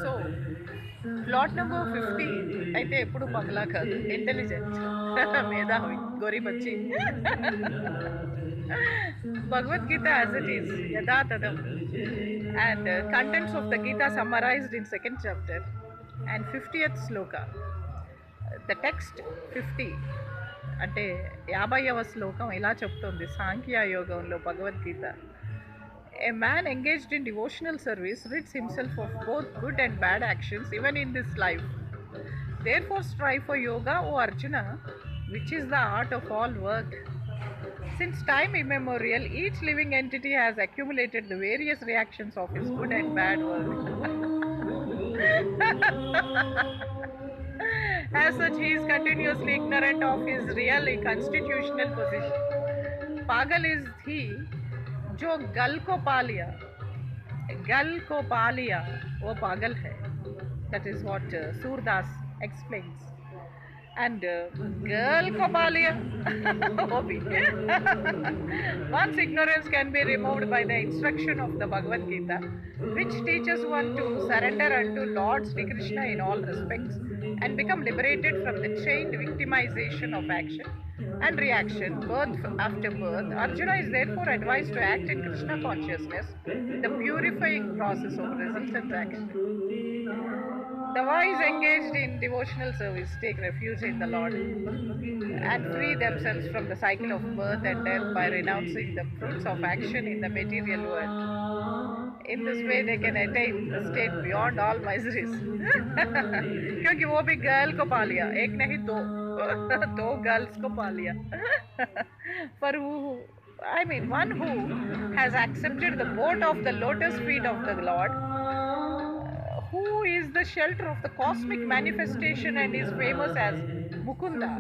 So plot number 50 అయితే ఎప్పుడు పగలా కాదు, ఇంటెలిజెంట్, మేధావి, గొరిబచ్చి. Bhagavad Gita as it is, యథాతథం, and contents of the Gita summarized in second chapter and 50th sloka. The text 50 అంటే 50వ శ్లోకం ఇలా చెప్తుంది సాంఖ్య యోగంలో Bhagavad Gita. A man engaged in devotional service rids himself of both good and bad actions even in this life. Therefore strive for yoga, O Arjuna, which is the art of all work. Since time immemorial, each living entity has accumulated the various reactions of his good and bad work. As such, he is continuously ignorant of his real constitutional position. Pagal is he जो गल को पा लिया, गल को पा लिया वो पागल है. That is what Surdas explains. And girl ko pa liya, wo bhi. One's ignorance can be removed by the instruction of the Bhagavad Gita, which teaches one to surrender unto Lord Sri Krishna in all respects and become liberated from the chained victimization of action and reaction, birth after birth. Arjuna is therefore advised to act in Krishna consciousness, the purifying process of resultant action. The wise engaged in devotional service take refuge in the Lord and free themselves from the cycle of birth and death by renouncing the fruits of action in the material world. In this way they can attain the state beyond all miseries. क्योंकि वो भी girl को पा लिया, एक नहीं दो, दो गर्ल्स को पा लिया. For who, I mean, one who has accepted the boat of the lotus feet of the Lord, who is the shelter of the cosmic manifestation and is famous as Mukunda,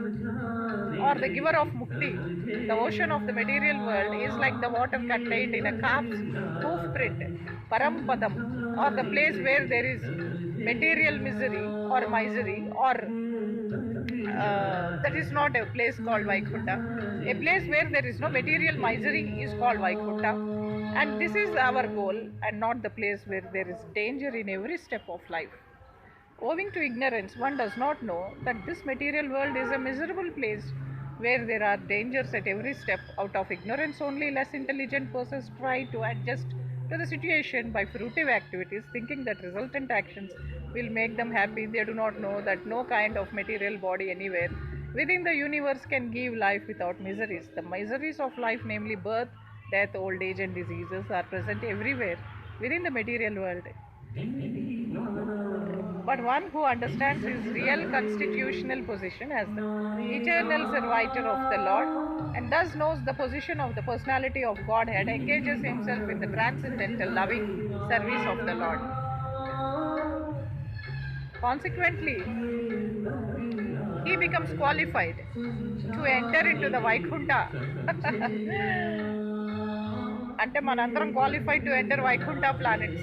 or the giver of Mukti. The ocean of the material world is like the water contained in a calf's hoof print, Parampadam, or the place where there is material misery or misery, or that is not a place called Vaikunta. A place where there is no material misery is called Vaikunta. And this is our goal, and not the place where there is danger in every step of life. Owing to ignorance, one does not know that this material world is a miserable place where there are dangers at every step. Out of ignorance only, less intelligent persons try to adjust to the situation by fruitive activities, thinking that resultant actions will make them happy. They do not know that no kind of material body anywhere within the universe can give life without miseries. The miseries of life, namely birth, death, old age and diseases, are present everywhere within the material world. But one who understands his real constitutional position as the eternal servitor of the Lord, and thus knows the position of the personality of Godhead, engages himself in the transcendental loving service of the Lord. Consequently, he becomes qualified to enter into the Vaikunta. అంటే మనందరం qualified to enter Vaikunta planets.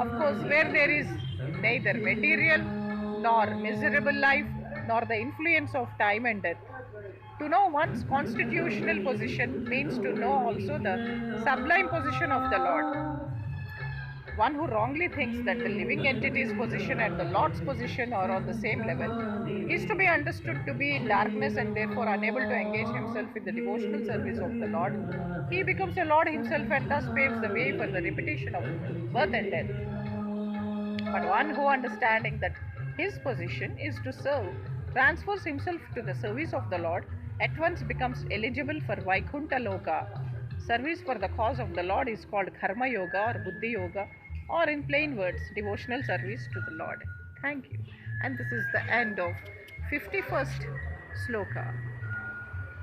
Of course, where there is neither material nor miserable life, nor the influence of time and death. To know one's constitutional position means to know also the sublime position of the Lord. One who wrongly thinks that the living entity's position and the Lord's position are on the same level is to be understood to be in darkness and therefore unable to engage himself in the devotional service of the Lord. He becomes a Lord himself and thus paves the way for the repetition of birth and death. But one who, understanding that his position is to serve, transfers himself to the service of the Lord, at once becomes eligible for Vaikunta Loka. Service for the cause of the Lord is called Karma Yoga or Buddhi Yoga, or in plain words, devotional service to the Lord. Thank you. And this is the end of 51st sloka.